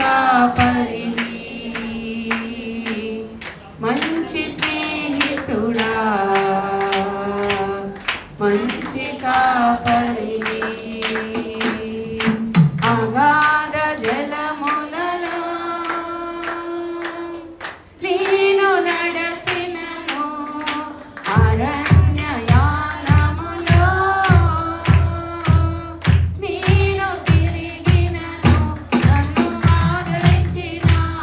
కాపరివి మంచి స్నేహితుడా మంచి కాపరివి అగాధ జలములలో నేను నడచినను అరణ్యయానములో నేను తిరిగినను నన్ను ఆదరించినావు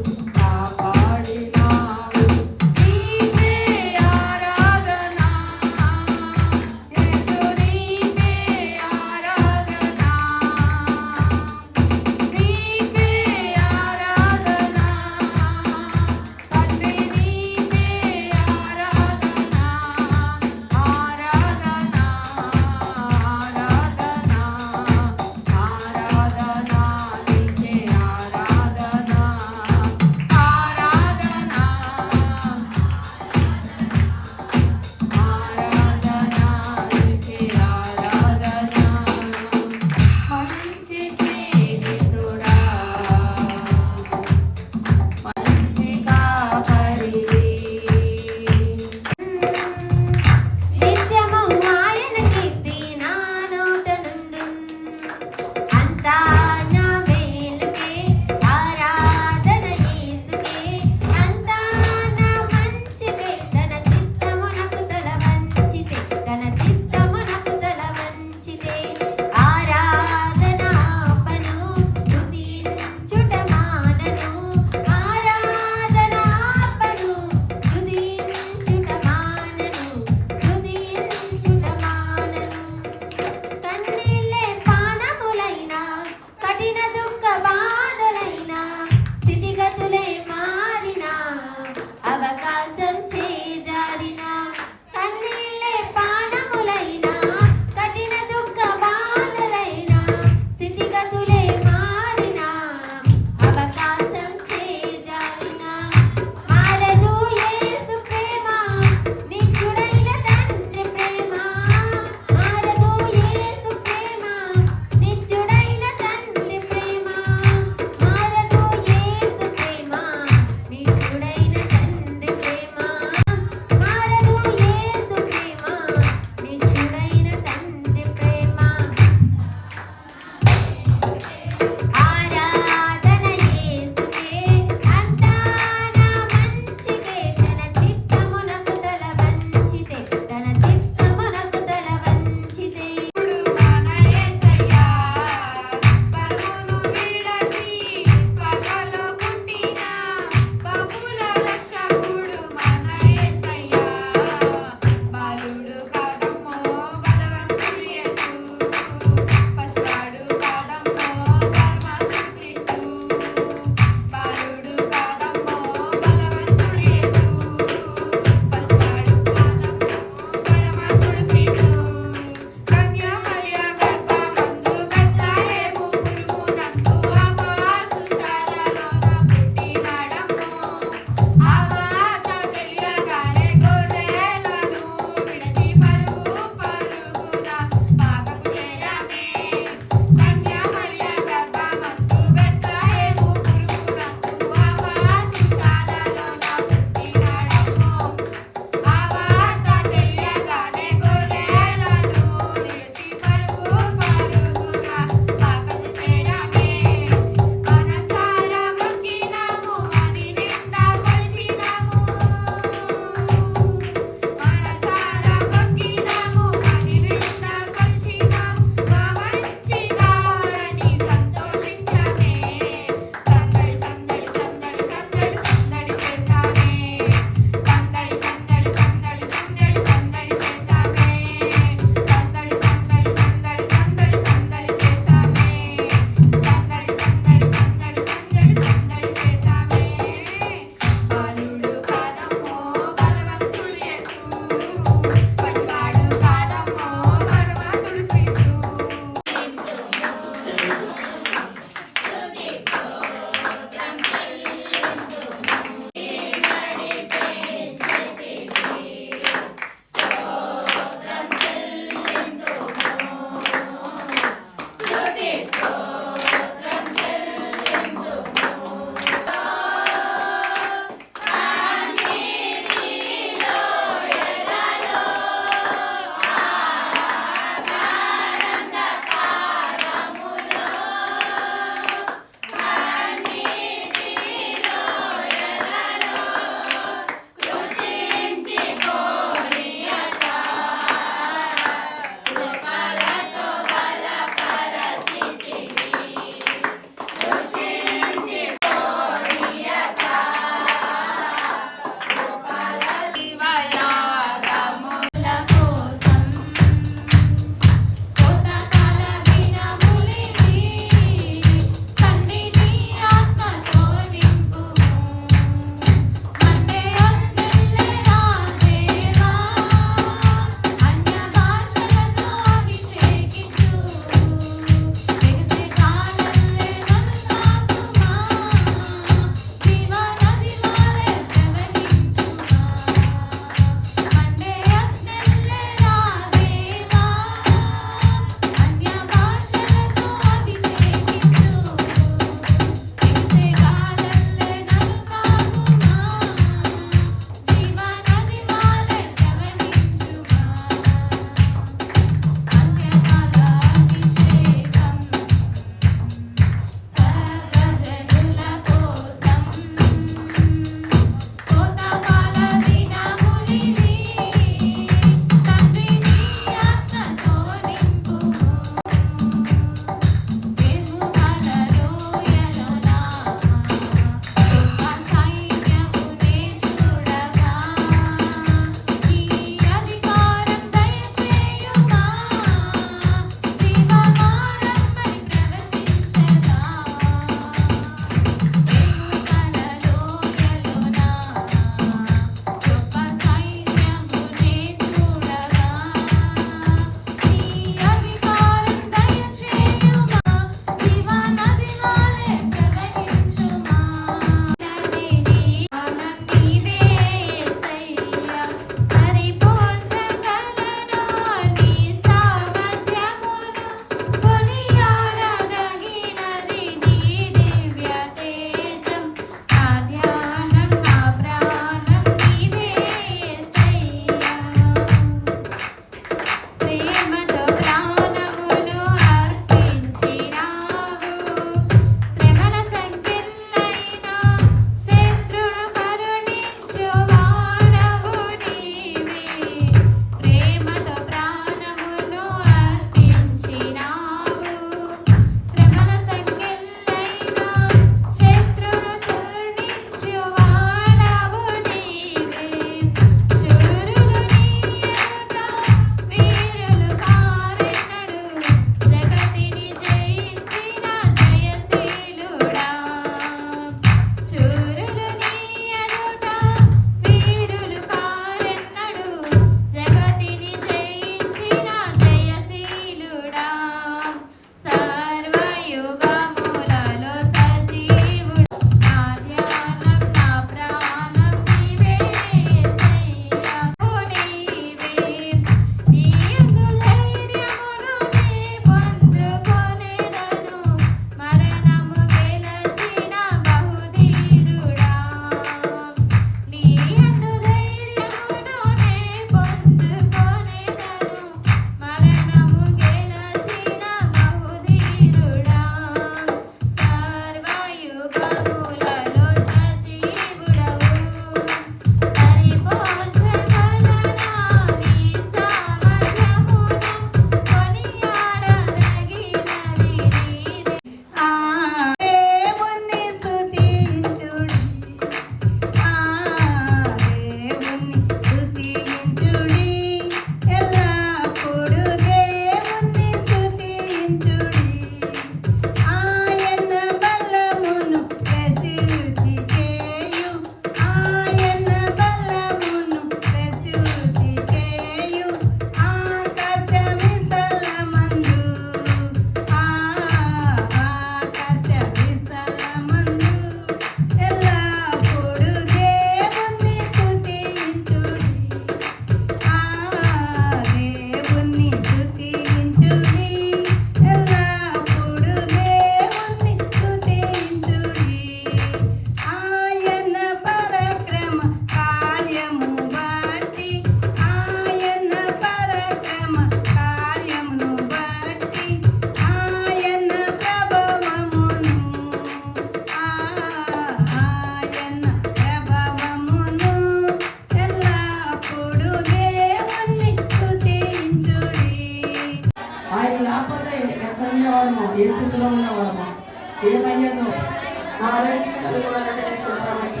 ఆరోగ్యం కలిగి ఉన్నారంటే నీకు వందనాలు.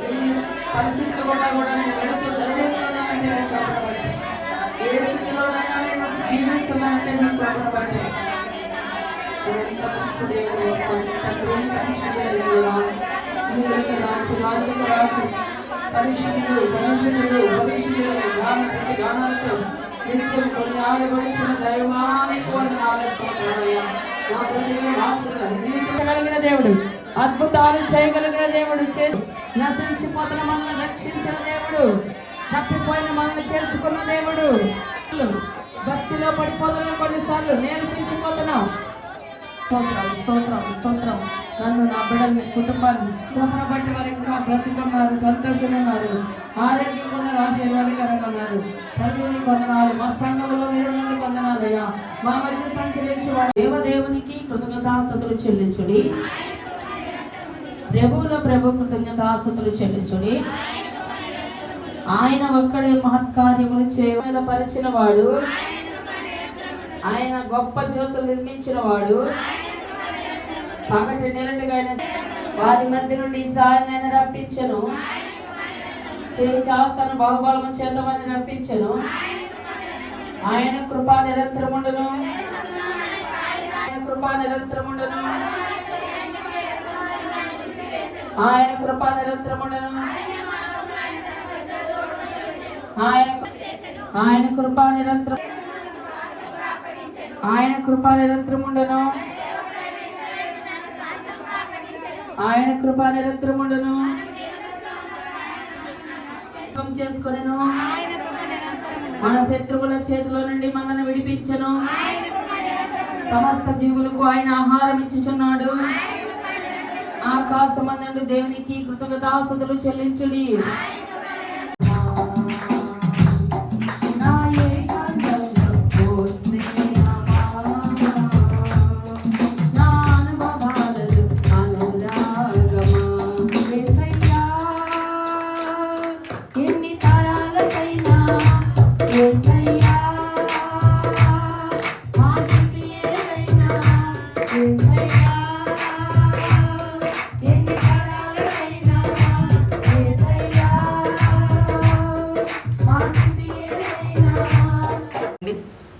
ఎన్ని పరిస్థితులు కూడా నేను వెళుతూ ధైర్యంగా ఉన్నానంటే నీకు వందనాలు. ఏ స్థితిలోనైనా నేను జీవిస్తున్నానంటే నీకు వందనాలు. ఎంత మంచి దేవుడు, ఎంత ప్రేమ పరిశుద్ధుడు దేవా. సూర్యుడికి రాసి రాజులకు రాసి పరిశుద్ధుడు ధనుషుడు భవిష్యుడు గానాలతో నిత్యం కొన్ని ఆడబడిసిన దైవానికి వందనాలు స్తోత్రాలయ్యా. నా ప్రజలను ఆశీర్వదించగలిగిన దేవుడు, అద్భుతాలు చేయగలిగిన దేవుడు, నశించిపోతున్న మనల్ని రక్షించిన దేవుడు, తప్పిపోయిన మనల్ని చేర్చుకున్న దేవుడు. భక్తిలో పడిపోతున్న కొన్నిసార్లు నీరసించిపోతున్నాం. స్తోత్రం. నన్ను, నా బిడ్డల్ని, కుటుంబాన్ని కృపను బట్టి వారు ఇంకా బ్రతుకున్నారు, సంతోషంగా ఉన్నారు, ఆరోగ్యంగా ఉన్నారు, ఆశీర్వాదకరంగా ఉన్నారు. ప్రభువుని కొందనాలు, మా సంఘంలో నిర్వహణ కొందనాలయ్యా. మా మధ్య సంచరించు దేవదేవునికి కృతజ్ఞతాస్తుతులు చెల్లించుడి. ప్రభువులో ప్రభు కృతజ్ఞతాస్తుతులు చెల్లించుడి. ఆయన ఒక్కడే మహత్కార్యములు మీద పరిచిన వాడు, ఆయన గొప్ప జ్యోతులు నిర్మించిన వాడు, పగటి నిరటుగా వారి మధ్య నుండి ఇశ్రాయేలును రప్పించెను, చేయి చాస్తాను బాహుబలము చేత వారిని రప్పించెను. ఆయన కృపా నిరంతరముండును, ఆయన కృపా నిరంతరముండును, ఆయన కృపా నిరంతరముండును, ఆయన కృపా నిరంతరం, ఆయన కృపా నిరంతరముండును, ఆయన కృపా నిరంతరముండును. చేసుకొనెను, మన శత్రువుల చేతిలో నుండి మనల్ని విడిపించెను. సమస్త జీవులకు ఆయన ఆహారం ఇచ్చుచున్నాడు. ఆకాశమందు దేవునికి కృతజ్ఞతాస్తుతులు చెల్లించుడి.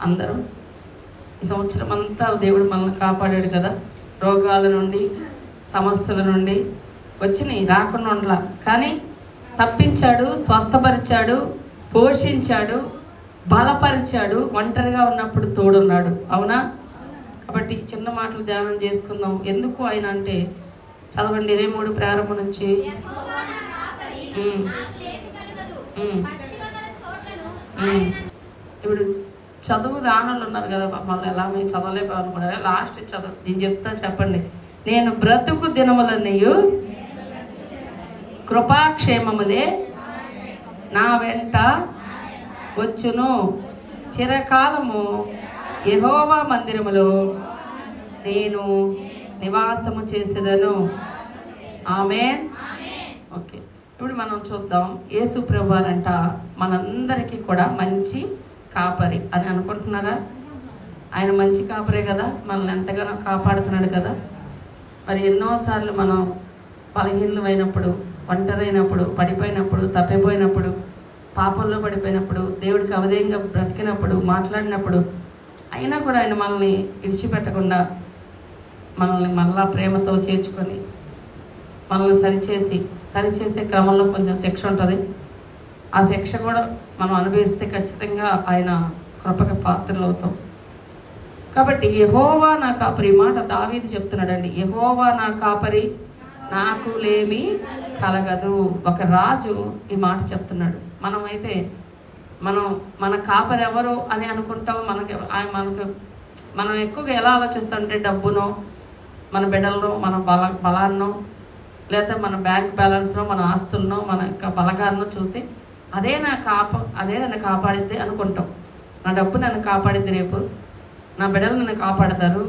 అందరూ ఈ సంవత్సరం అంతా దేవుడు మనల్ని కాపాడాడు కదా. రోగాల నుండి, సమస్యల నుండి వచ్చినాయి, రాకుండా ఉండలా, కానీ తప్పించాడు, స్వస్థపరిచాడు, పోషించాడు, బలపరిచాడు. ఒంటరిగా ఉన్నప్పుడు తోడున్నాడు. అవునా? కాబట్టి చిన్న మాటలు ధ్యానం చేసుకుందాం. ఎందుకు ఆయన అంటే చదవండి 23 ప్రారంభం నుంచి. ఇప్పుడు చదువు రానోళ్ళు ఉన్నారు కదా, మళ్ళీ ఎలా మేము చదవలేకపోనుకున్నారు. లాస్ట్ చదువు నేను చెప్తా, చెప్పండి. నేను బ్రతుకు దినములన్నయు కృపాక్షేమములే నా వెంట వచ్చును. చిరకాలము యెహోవా మందిరములో నేను నివాసము చేసేదను. ఆమేన్. ఓకే, ఇప్పుడు మనం చూద్దాం. యేసు ప్రభువారంట మనందరికీ కూడా మంచి కాపరి అని అనుకుంటున్నారా? ఆయన మంచి కాపరే కదా, మనల్ని ఎంతగానో కాపాడుతున్నాడు కదా. మరి ఎన్నోసార్లు మనం బలహీనమైనప్పుడు, ఒంటరైనప్పుడు, పడిపోయినప్పుడు, తప్పిపోయినప్పుడు, పాపంలో పడిపోయినప్పుడు, దేవుడికి అవధేయంగా బ్రతికినప్పుడు, మాట్లాడినప్పుడు, అయినా కూడా ఆయన మనల్ని విడిచిపెట్టకుండా మనల్ని మళ్ళా ప్రేమతో చేర్చుకొని మనల్ని సరిచేసే క్రమంలో కొంచెం శిక్ష ఉంటుంది. ఆ శిక్ష కూడా మనం అనుభవిస్తే ఖచ్చితంగా ఆయన కృపకి పాత్రలు అవుతాం. కాబట్టి యెహోవా నా కాపరి, మాట దావీదు చెప్తున్నాడండి. యెహోవా నా కాపరి, నాకు లేమి కలగదు. ఒక రాజు ఈ మాట చెప్తున్నాడు. మనమైతే మన కాపరి ఎవరు అని అనుకుంటాం. మనం ఎక్కువగా ఎలా ఆలోచిస్తుంటే డబ్బునో, మన బిడ్డలనో, మన బలాన్నో, లేదా మన బ్యాంక్ బ్యాలెన్స్నో, మన ఆస్తులనో, మన యొక్క బలగాన్నో చూసి అదే నన్ను కాపాడిద్ది అనుకుంటాం. నా డబ్బు నన్ను కాపాడిద్ది, రేపు నా బిడ్డలు నన్ను కాపాడతారు,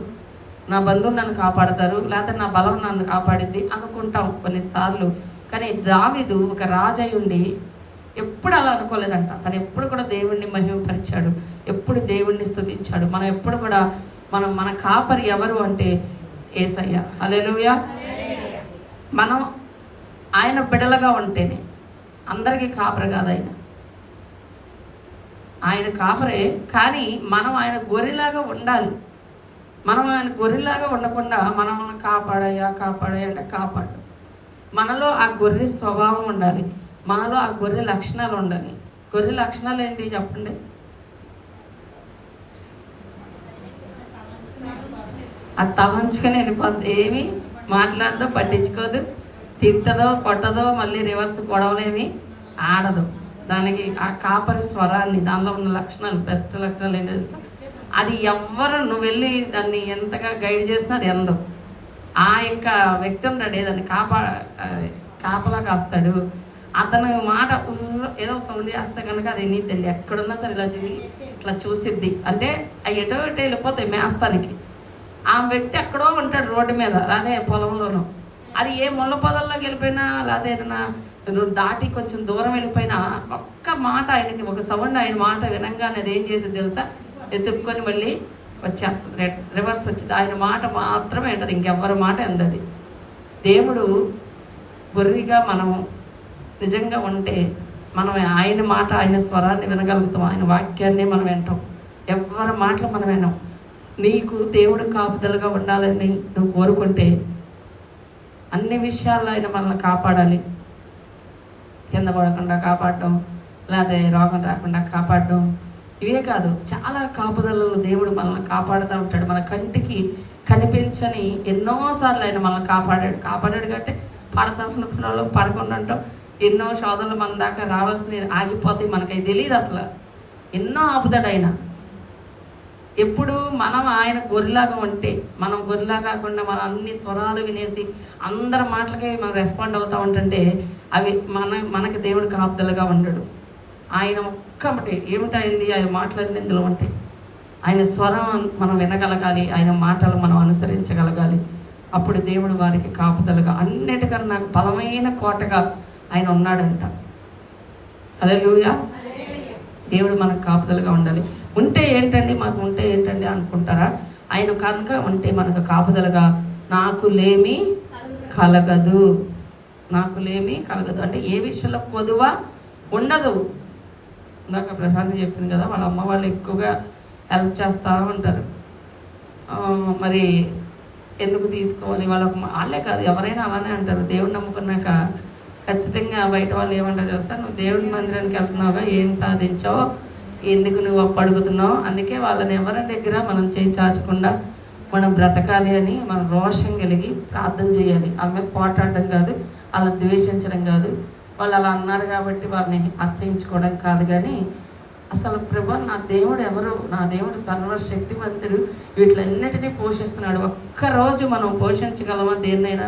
నా బంధువులు నన్ను కాపాడతారు, లేకపోతే నా బలం నన్ను కాపాడిద్ది అనుకుంటాం కొన్నిసార్లు. కానీ దావీదు ఒక రాజు అయి ఉండి ఎప్పుడు అలా అనుకోలేదంట. తను ఎప్పుడు కూడా దేవుణ్ణి మహిమపరిచాడు, ఎప్పుడు దేవుణ్ణి స్తుతించాడు. మనం ఎప్పుడు కూడా మన కాపరి ఎవరు అంటే యేసయ్య. హల్లెలూయా. మనం ఆయన బిడలుగా ఉంటేనే, అందరికీ కాపరి కాదు ఆయన. ఆయన కాపరే, కానీ మనం ఆయన గొర్రెలాగా ఉండాలి. మనం ఆయన గొర్రెలాగా ఉండకుండా మనం కాపాడయ్యా అంటే కాపాడు. మనలో ఆ గొర్రె స్వభావం ఉండాలి, మనలో ఆ గొర్రె లక్షణాలు ఉండాలి. గొర్రె లక్షణాలు ఏంటి చెప్పండి? అది తలంచుకొని వెళ్ళిపోద్ది, ఏమి మాట్లాడదో, పట్టించుకోదు, తిట్టదో, కొట్టదో, మళ్ళీ రివర్స్ గొడవలేమి ఆడదు. దానికి ఆ కాపరి స్వరాన్ని, దానిలో ఉన్న లక్షణాలు, బెస్ట్ లక్షణాలు ఏంటో తెలుసా? అది ఎవ్వరు నువ్వు వెళ్ళి దాన్ని ఎంతగా గైడ్ చేసినా అది ఎందు. ఆ యొక్క వ్యక్తి ఉన్నాడే దాన్ని కాపలా కాస్తాడు. అతను మాట ఏదో సౌండ్ చేస్తే కనుక అది ఎన్నిద్దండి, ఎక్కడున్నా సరే ఇలా తిరిగి ఇట్లా చూసిద్ది. అంటే అవి ఎటో ఎటో వెళ్ళిపోతాయి మేస్తానికి. ఆ వ్యక్తి ఎక్కడో ఉంటాడు రోడ్డు మీద, అదే పొలంలోనూ. అది ఏ ముళ్ళ పొదల్లోకి వెళ్ళిపోయినా, లేదా ఏదైనా దాటి కొంచెం దూరం వెళ్ళిపోయినా, ఒక్క మాట ఆయనకి, ఒక సౌండ్ ఆయన మాట వినంగానే అది ఏం చేసేది తెలుసా? ఎత్తుక్కొని మళ్ళీ వచ్చేస్తుంది, రివర్స్ వచ్చింది. ఆయన మాట మాత్రమే అంటది, ఇంకెవ్వరి మాట ఎందది. దేవుడు గొర్రెగా మనం నిజంగా ఉంటే మనం ఆయన మాట, ఆయన స్వరాన్ని వినగలుగుతాం, ఆయన వాక్యాన్ని మనం వింటాం. ఎవరి మాటలు మనం విన్నాం. నీకు దేవుడు కాపుదలుగా ఉండాలని నువ్వు కోరుకుంటే అన్ని విషయాల్లో ఆయన మనల్ని కాపాడాలి. కింద పడకుండా కాపాడడం, లేదా రోగం రాకుండా కాపాడడం, ఇవే కాదు, చాలా కాపుదలలో దేవుడు మనల్ని కాపాడుతూ ఉంటాడు. మన కంటికి కనిపించని ఎన్నోసార్లు ఆయన మనల్ని కాపాడాడు కాబట్టి పడతా అనుకున్న వాళ్ళు పడకుండా ఉంటాం. ఎన్నో శోధనలు మన దాకా రావాల్సినవి ఆగిపోతాయి, మనకై తెలియదు అసలు. ఎన్నో ఆపుతాడు ఆయన. ఎప్పుడు మనం ఆయన గొర్రెలాగా ఉంటే, మనం గొర్రెలా కాకుండా మనం అన్ని స్వరాలు వినేసి అందరి మాటలకి మనం రెస్పాండ్ అవుతూ ఉంటుంటే అవి మనకి దేవుడు కాపుదలుగా ఉండడు. ఆయన ఒక్కటి ఏమిటైంది, ఆయన మాటలన్నీ ఇందులో ఉంటాయి. ఆయన స్వరం మనం వినగలగాలి, ఆయన మాటలు మనం అనుసరించగలగాలి. అప్పుడు దేవుడు వారికి కాపుదలుగా, అన్నిటికన్నా నాకు బలమైన కోటగా ఆయన ఉన్నాడంట. హల్లెలూయా. దేవుడు మనకు కాపుదలుగా ఉండాలి. ఉంటే ఏంటండి, మాకు ఉంటే ఏంటండి అనుకుంటారా? ఆయన కనుక ఉంటే మనకు కాపుదలుగా, నాకు లేమి కలగదు, నాకు లేమి కలగదు. అంటే ఏ విషయంలో కొదువ ఉండదు. ఇందాక ప్రశాంతి చెప్పింది కదా, వాళ్ళ అమ్మ వాళ్ళు ఎక్కువగా హెల్ప్ చేస్తూ ఉంటారు. మరి ఎందుకు తీసుకోవాలి, వాళ్ళే కాదు ఎవరైనా అలానే అంటారు. దేవుడు నమ్ముకున్నాక ఖచ్చితంగా బయట వాళ్ళు ఏమంటారు తెలుసా? నువ్వు దేవుడి మందిరానికి వెళ్తున్నావుగా, ఏం సాధించావు, ఎందుకు నువ్వు అడుగుతున్నావు? అందుకే వాళ్ళని ఎవరి దగ్గర మనం చేయి చాచకుండా మనం బ్రతకాలి అని మనం రోషం కలిగి ప్రార్థన చేయాలి. ఆమె పోటాడడం కాదు, వాళ్ళని ద్వేషించడం కాదు, వాళ్ళు అలా అన్నారు కాబట్టి వారిని అసహించుకోవడం కాదు. కానీ అసలు ప్రభు, నా దేవుడు ఎవరు? నా దేవుడు సర్వశక్తివంతుడు, వీటిలన్నిటినీ పోషిస్తున్నాడు. ఒక్కరోజు మనం పోషించగలమా దేన్నైనా?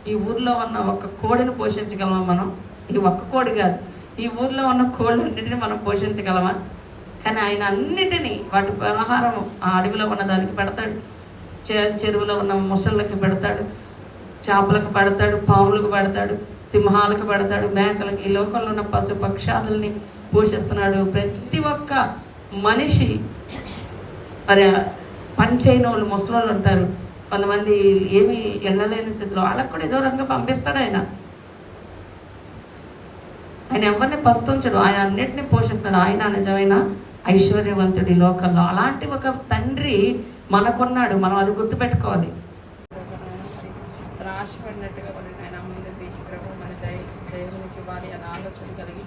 ఈ ఊర్లో ఉన్న ఒక్క కోడిని పోషించగలమా మనం? ఈ ఒక్క కోడి కాదు, ఈ ఊర్లో ఉన్న కోళ్ళన్నిటిని మనం పోషించగలమా? కానీ ఆయన అన్నిటినీ, వాటి ఆహారం ఆ అడవిలో ఉన్న దానికి పెడతాడు, చెరువులో ఉన్న ముసళ్ళకి పెడతాడు, చేపలకు పెడతాడు, పాములకు పెడతాడు, సింహాలకు పెడతాడు, మేకలకి, ఈ లోకంలో ఉన్న పశు పక్షాదుల్ని పోషిస్తున్నాడు. ప్రతి ఒక్క మనిషి, మరి పనిచేయని వాళ్ళు, ముసలోళ్ళు ఉంటారు, కొంతమంది ఏమీ వెళ్ళలేని స్థితిలో, వాళ్ళకు కూడా ఏదో రకంగా పంపిస్తాడు ఆయన. ఆయన ఎవరిని పస్తుంచడు, ఆయన అన్నిటినీ పోషిస్తాడు. ఆయన నిజమైన ఐశ్వర్యవంతుడి లోకంలో. అలాంటి ఒక తండ్రి మనకున్నాడు, మనం అది గుర్తుపెట్టుకోవాలి. రాసిపడినట్టుగా ఆయన ముందు ప్రభు మన దేవునికి వారి అని ఆలోచన కలిగి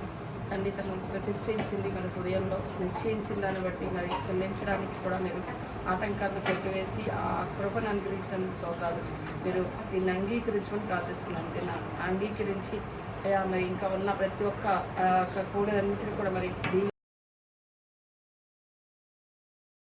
తండ్రి తను ప్రతిష్ఠించింది మన హృదయంలో, నిశ్చయించిన దాన్ని బట్టి మరి చెల్లించడానికి కూడా మీరు ఆటంకాలను పెట్టివేసి ఆ కృపను అనుగ్రహించినందుకు స్తోత్రాలు. మీరు దీన్ని అంగీకరించమని ప్రార్థిస్తున్నాను. దీన్ని అంగీకరించి మరి ఇంకా ఉన్న ప్రతి ఒక్క కూడలన్నింటినీ కూడా మరి